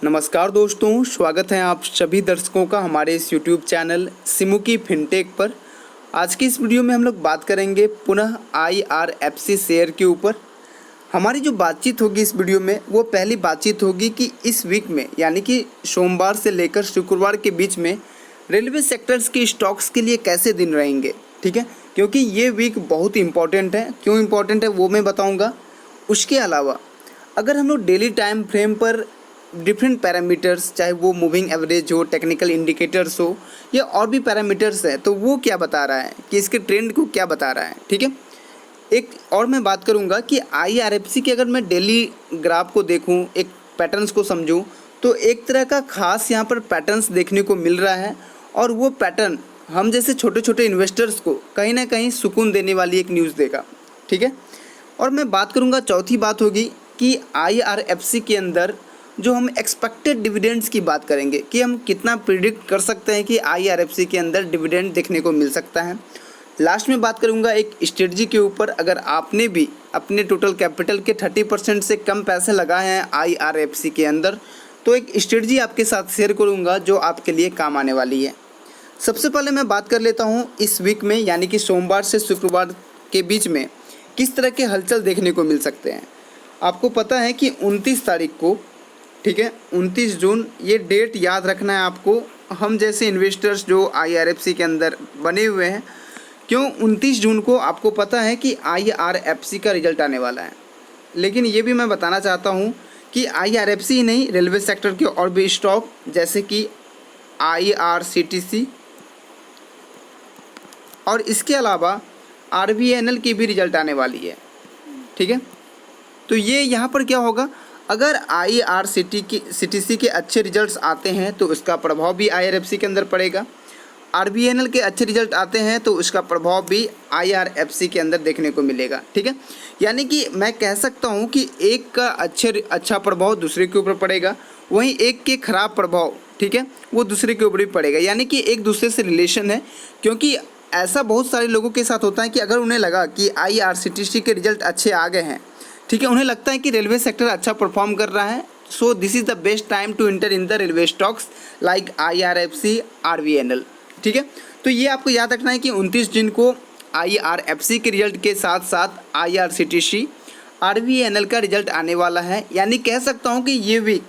नमस्कार दोस्तों, स्वागत है आप सभी दर्शकों का हमारे इस YouTube चैनल सिमुकी फिनटेक पर। आज की इस वीडियो में हम लोग बात करेंगे पुनः IRFC शेयर के ऊपर। हमारी जो बातचीत होगी इस वीडियो में वो पहली बातचीत होगी कि इस वीक में यानी कि सोमवार से लेकर शुक्रवार के बीच में रेलवे सेक्टर्स के स्टॉक्स के लिए कैसे दिन रहेंगे। ठीक है, क्योंकि ये वीक बहुत इंपॉर्टेंट है। क्यों इंपॉर्टेंट है वो मैं बताऊँगा। उसके अलावा अगर हम लोग डेली टाइम फ्रेम पर डिफरेंट पैरामीटर्स, चाहे वो मूविंग एवरेज हो, टेक्निकल इंडिकेटर्स हो या और भी पैरामीटर्स हैं, तो वो क्या बता रहा है कि इसके ट्रेंड को क्या बता रहा है। ठीक है, एक और मैं बात करूँगा कि IRFC के अगर मैं डेली ग्राफ को देखूँ, एक पैटर्न्स को समझूँ, तो एक तरह का खास यहाँ पर पैटर्न्स देखने को मिल रहा है और वो पैटर्न हम जैसे छोटे छोटे इन्वेस्टर्स को कहीं ना कहीं सुकून देने वाली एक न्यूज़ देगा। ठीक है, और मैं बात करूँगा, चौथी बात होगी कि IRFC के अंदर जो हम एक्सपेक्टेड डिविडेंड्स की बात करेंगे कि हम कितना प्रिडिक्ट कर सकते हैं कि IRFC के अंदर डिविडेंड देखने को मिल सकता है। लास्ट में बात करूंगा एक स्ट्रेटजी के ऊपर। अगर आपने भी अपने टोटल कैपिटल के 30% से कम पैसे लगाए हैं IRFC के अंदर, तो एक स्ट्रेटजी आपके साथ शेयर करूंगा जो आपके लिए काम आने वाली है। सबसे पहले मैं बात कर लेता हूँ इस वीक में यानी कि सोमवार से शुक्रवार के बीच में किस तरह के हलचल देखने को मिल सकते हैं। आपको पता है कि 29 तारीख को, ठीक है, 29 जून, ये डेट याद रखना है आपको। हम जैसे इन्वेस्टर्स जो IRFC के अंदर बने हुए हैं, क्यों 29 जून को आपको पता है कि IRFC का रिजल्ट आने वाला है। लेकिन ये भी मैं बताना चाहता हूँ कि IRFC ही नहीं, रेलवे सेक्टर के और भी स्टॉक जैसे कि IRCTC और इसके अलावा RVNL की भी रिजल्ट आने वाली है। ठीक है, तो ये यहाँ पर क्या होगा, अगर IRCTC के अच्छे रिजल्ट्स आते हैं तो उसका प्रभाव भी IRFC के अंदर पड़ेगा। RVNL के अच्छे रिजल्ट आते हैं तो उसका प्रभाव भी IRFC के अंदर देखने को मिलेगा। ठीक है, यानी कि मैं कह सकता हूँ कि एक का अच्छा प्रभाव दूसरे के ऊपर पड़ेगा, वहीं एक के खराब प्रभाव, ठीक है, वो दूसरे के ऊपर भी पड़ेगा। यानी कि एक दूसरे से रिलेशन है। क्योंकि ऐसा बहुत सारे लोगों के साथ होता है कि अगर उन्हें लगा कि IRCTC के रिजल्ट अच्छे आ गए हैं, ठीक है, उन्हें लगता है कि रेलवे सेक्टर अच्छा परफॉर्म कर रहा है, so this is the best time to enter in the railway stocks like IRFC, RVNL। ठीक है, तो ये आपको याद रखना है कि 29 जून को IRFC के रिजल्ट के साथ साथ IRCTC, RVNL का रिजल्ट आने वाला है। यानी कह सकता हूँ कि ये वीक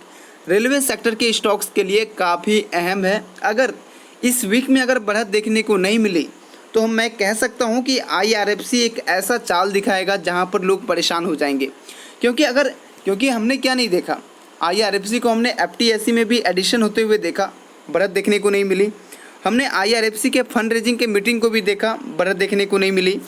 रेलवे सेक्टर के स्टॉक्स के लिए काफ़ी अहम है। अगर इस वीक में अगर बढ़त देखने को नहीं मिली तो मैं कह सकता हूं कि IRFC एक ऐसा चाल दिखाएगा जहां पर लोग परेशान हो जाएंगे। क्योंकि हमने क्या नहीं देखा, IRFC को हमने FTSE में भी एडिशन होते हुए देखा, बढ़त देखने को नहीं मिली। हमने IRFC के फंड रेजिंग के मीटिंग को भी देखा, बढ़त देखने को नहीं मिली।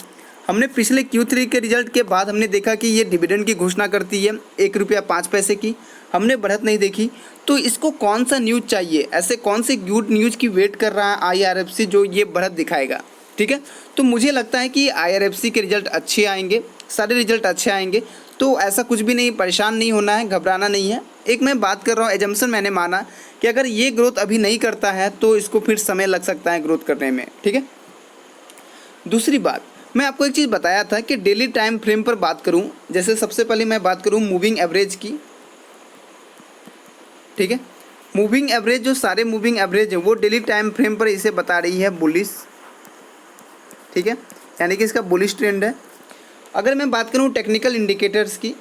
हमने पिछले Q3 के रिजल्ट के बाद हमने देखा कि ये डिविडेंड की घोषणा करती है ₹1.05 की, हमने बढ़त नहीं देखी। तो इसको कौन सा न्यूज़ चाहिए, ऐसे कौन से गुड न्यूज़ की वेट कर रहा है IRFC जो ये बढ़त दिखाएगा। ठीक है, तो मुझे लगता है कि IRFC के रिजल्ट अच्छे आएंगे, सारे रिजल्ट अच्छे आएंगे। तो ऐसा कुछ भी नहीं, परेशान नहीं होना है, घबराना नहीं है। एक मैं बात कर रहा हूँ, एजम्पशन मैंने माना कि अगर ये ग्रोथ अभी नहीं करता है तो इसको फिर समय लग सकता है ग्रोथ करने में। ठीक है, दूसरी बात मैं आपको एक चीज़ बताया था कि डेली टाइम फ्रेम पर बात करूँ। जैसे सबसे पहले मैं बात करूँ मूविंग एवरेज की। ठीक है, मूविंग एवरेज, जो सारे मूविंग एवरेज है वो डेली टाइम फ्रेम पर इसे बता रही है बुलिश। ठीक है, यानी कि इसका बुलिश ट्रेंड है। अगर मैं बात करूं टेक्निकल इंडिकेटर्स की,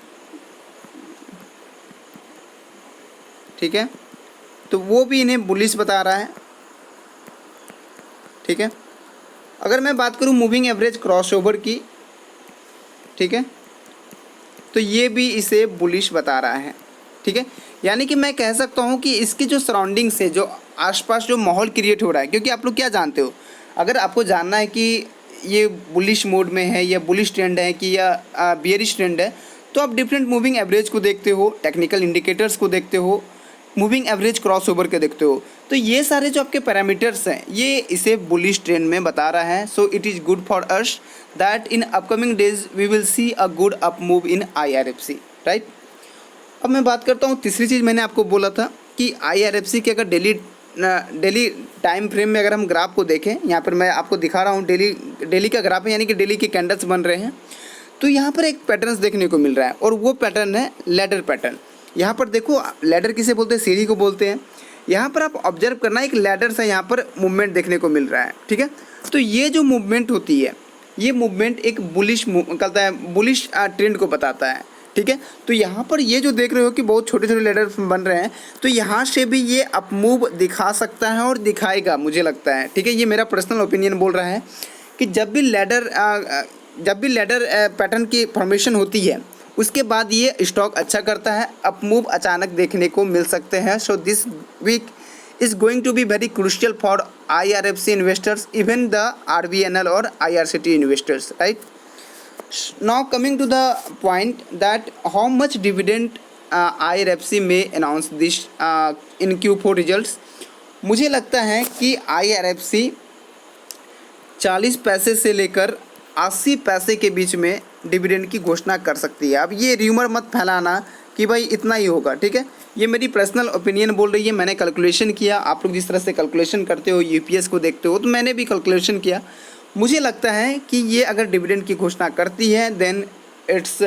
ठीक है, तो वो भी इन्हें बुलिश बता रहा है। ठीक है, अगर मैं बात करूं मूविंग एवरेज क्रॉसओवर की, ठीक है, तो ये भी इसे बुलिश बता रहा है। ठीक है, यानी कि मैं कह सकता हूं कि इसकी जो सराउंडिंग्स है, जो आसपास जो माहौल क्रिएट हो रहा है, क्योंकि आप लोग क्या जानते हो, अगर आपको जानना है कि ये बुलिश मोड में है या बुलिश ट्रेंड है कि या बियरिश ट्रेंड है, तो आप डिफरेंट मूविंग एवरेज को देखते हो, टेक्निकल इंडिकेटर्स को देखते हो, मूविंग एवरेज क्रॉसओवर के देखते हो। तो ये सारे जो आपके पैरामीटर्स हैं ये इसे बुलिश ट्रेंड में बता रहा है। So it is good for us that in upcoming days we will see a good up move in IRFC, right. अब मैं बात करता हूँ तीसरी चीज़, मैंने आपको बोला था कि IRFC के अगर डेली टाइम फ्रेम में अगर हम ग्राफ को देखें, यहाँ पर मैं आपको दिखा रहा हूँ डेली का ग्राफ है, यानी कि डेली के कैंडल्स बन रहे हैं। तो यहाँ पर एक पैटर्न्स देखने को मिल रहा है और वो पैटर्न है लैडर पैटर्न। यहाँ पर देखो लैडर किसे बोलते हैं, सीढ़ी को बोलते हैं। यहाँ पर आप ऑब्जर्व करना, एक लैडर से यहाँ पर मूवमेंट देखने को मिल रहा है, ठीक है। तो ये जो मूवमेंट होती है, ये मूवमेंट एक बुलिश कहता है, बुलिश ट्रेंड को बताता है, ठीक है। तो यहाँ पर ये जो देख रहे हो कि बहुत छोटे छोटे लैडर बन रहे हैं, तो यहाँ से भी ये अप मूव दिखा सकता है और दिखाएगा, मुझे लगता है, ठीक है। ये मेरा पर्सनल ओपिनियन बोल रहा है कि जब भी लैडर पैटर्न की फॉर्मेशन होती है, उसके बाद ये स्टॉक अच्छा करता है, अप मूव अचानक देखने को मिल सकते हैं। So this week is going to be very crucial for IRFC investors, even the RVNL or IRCT investors, right? Now coming to the point that how much dividend IRFC may announce this in Q4 results. मुझे लगता है कि IRFC 40 पैसे से लेकर 80 पैसे के बीच में डिविडेंड की घोषणा कर सकती है। अब ये र्यूमर मत फैलाना कि भाई इतना ही होगा, ठीक है। ये मेरी पर्सनल ओपिनियन बोल रही है, मैंने कैलकुलेशन किया। आप लोग जिस तरह से कैलकुलेशन करते हो, यूपीएस को देखते हो, तो मैंने भी कैलकुलेशन किया। मुझे लगता है कि ये अगर डिविडेंड की घोषणा करती है, then its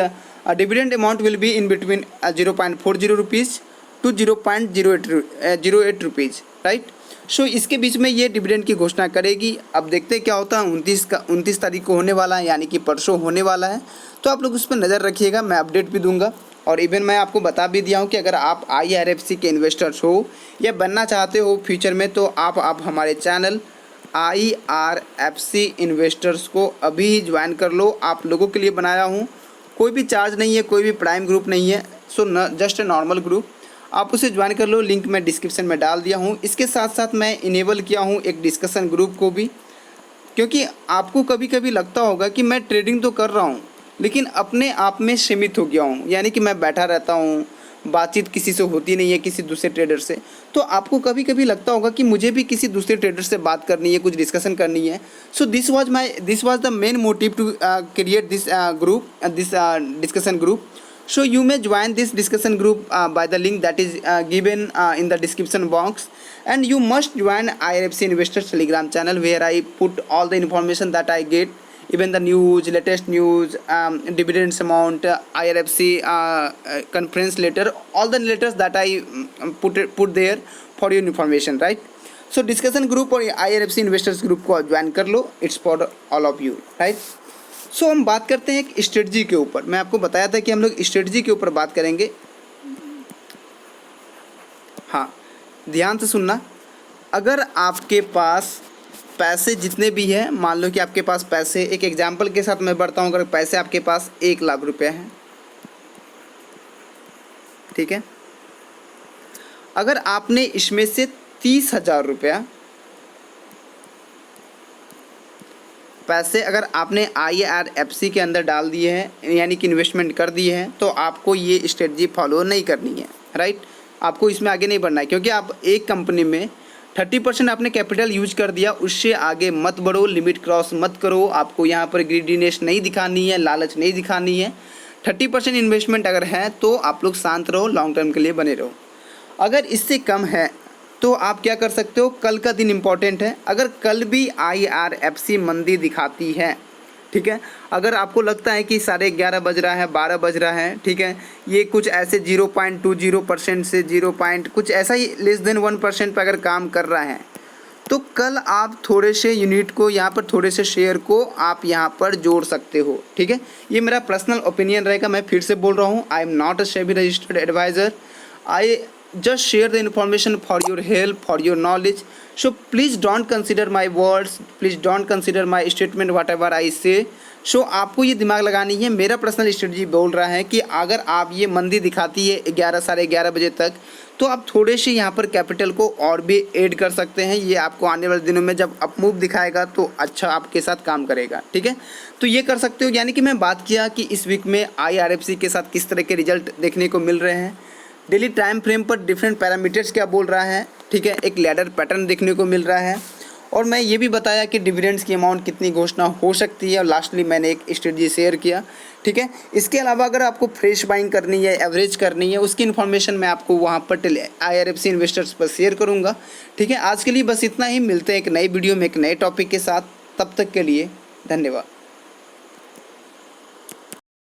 dividend amount will be in between 0.40 rupees to 0.08 rupees, right. So इसके बीच में ये डिविडेंड की घोषणा करेगी। अब देखते हैं क्या होता है। 29 तारीख को होने वाला है, यानी कि परसों होने वाला है। तो आप लोग उस पर नज़र रखिएगा, मैं अपडेट भी दूंगा। और इवन मैं आपको बता भी दिया हूँ कि अगर आप IRFC के इन्वेस्टर्स हो या बनना चाहते हो फ्यूचर में, तो आप हमारे चैनल IRFC इन्वेस्टर्स को अभी ही ज्वाइन कर लो। आप लोगों के लिए बनाया हूँ, कोई भी चार्ज नहीं है, कोई भी प्राइम ग्रुप नहीं है। So just a normal group, आप उसे ज्वाइन कर लो। लिंक मैं डिस्क्रिप्शन में डाल दिया हूँ। इसके साथ साथ मैं इनेबल किया हूँ एक डिस्कशन ग्रुप को भी, क्योंकि आपको कभी कभी लगता होगा कि मैं ट्रेडिंग तो कर रहा हूँ लेकिन अपने आप में सीमित हो गया हूँ, यानी कि मैं बैठा रहता हूँ, बातचीत किसी से होती नहीं है, किसी दूसरे ट्रेडर से। तो आपको कभी कभी लगता होगा कि मुझे भी किसी दूसरे ट्रेडर से बात करनी है, कुछ डिस्कशन करनी है। So this was the main motive to create this group, this discussion group. So you may join this discussion group by the link that is given in the description box, and you must join IRFC Investors Telegram channel, where I put all the information that I get, even the news, latest news, dividends amount, IRFC conference letter, all the letters that I put there for your information, right? So discussion group और IRFC Investors group को join कर लो, it's for all of you, right? सो हम बात करते हैं एक strategy के ऊपर। मैं आपको बताया था कि हम लोग स्ट्रेटजी के ऊपर बात करेंगे। हाँ, ध्यान से सुनना। अगर आपके पास पैसे जितने भी हैं, मान लो कि आपके पास पैसे, एक एग्जांपल के साथ मैं बढ़ता हूँ, अगर पैसे आपके पास 1 लाख रुपए हैं, ठीक है, अगर आपने इसमें से 30,000 रुपया पैसे अगर आपने IRFC के अंदर डाल दिए हैं, यानी कि इन्वेस्टमेंट कर दिए हैं, तो आपको ये स्ट्रेटजी फॉलो नहीं करनी है, राइट। आपको इसमें आगे नहीं बढ़ना है, क्योंकि आप एक कंपनी में 30% आपने कैपिटल यूज कर दिया, उससे आगे मत बढ़ो, लिमिट क्रॉस मत करो। आपको यहाँ पर ग्रीडीनेस नहीं दिखानी है, लालच नहीं दिखानी है। 30% इन्वेस्टमेंट अगर है तो आप लोग शांत रहो, लॉन्ग टर्म के लिए बने रहो। अगर इससे कम है तो आप क्या कर सकते हो, कल का दिन इम्पॉर्टेंट है। अगर कल भी IRFC मंदी दिखाती है, ठीक है, अगर आपको लगता है कि 11:30 बज रहा है, 12 बज रहा है, ठीक है, ये कुछ ऐसे 0.20% से 0. कुछ ऐसा ही लेस देन 1% पर अगर काम कर रहा है, तो कल आप थोड़े से यूनिट को यहाँ पर, थोड़े से शेयर को आप यहाँ पर जोड़ सकते हो, ठीक है। ये मेरा पर्सनल ओपिनियन रहेगा। मैं फिर से बोल रहा हूँ, I am not a SEBI registered advisor, I just share the information for your help, for your knowledge. So please don't consider my words, please don't consider my statement whatever I say. So आपको ये दिमाग लगानी है। मेरा personal strategy बोल रहा है कि अगर आप ये मंदी दिखाती है 11 साढ़े 11 बजे तक, तो आप थोड़े से यहाँ पर कैपिटल को और भी ऐड कर सकते हैं। ये आपको आने वाले दिनों में जब अप मूव दिखाएगा तो अच्छा आपके साथ काम करेगा, ठीक है। तो ये कर सकते हो। यानी कि मैं बात किया कि इस वीक में IRFC के साथ किस तरह के रिजल्ट देखने को मिल रहे हैं, डेली टाइम फ्रेम पर डिफरेंट पैरामीटर्स क्या बोल रहा है, ठीक है, एक लैडर पैटर्न देखने को मिल रहा है, और मैं ये भी बताया कि डिविडेंड्स की अमाउंट कितनी घोषणा हो सकती है, और लास्टली मैंने एक स्ट्रेटजी शेयर किया, ठीक है। इसके अलावा अगर आपको फ्रेश बाइंग करनी है, एवरेज करनी है, उसकी इन्फॉर्मेशन मैं आपको वहाँ पर IRFC इन्वेस्टर्स पर शेयर करूँगा, ठीक है। आज के लिए बस इतना ही। मिलते हैं एक नई वीडियो में एक नए टॉपिक के साथ। तब तक के लिए धन्यवाद।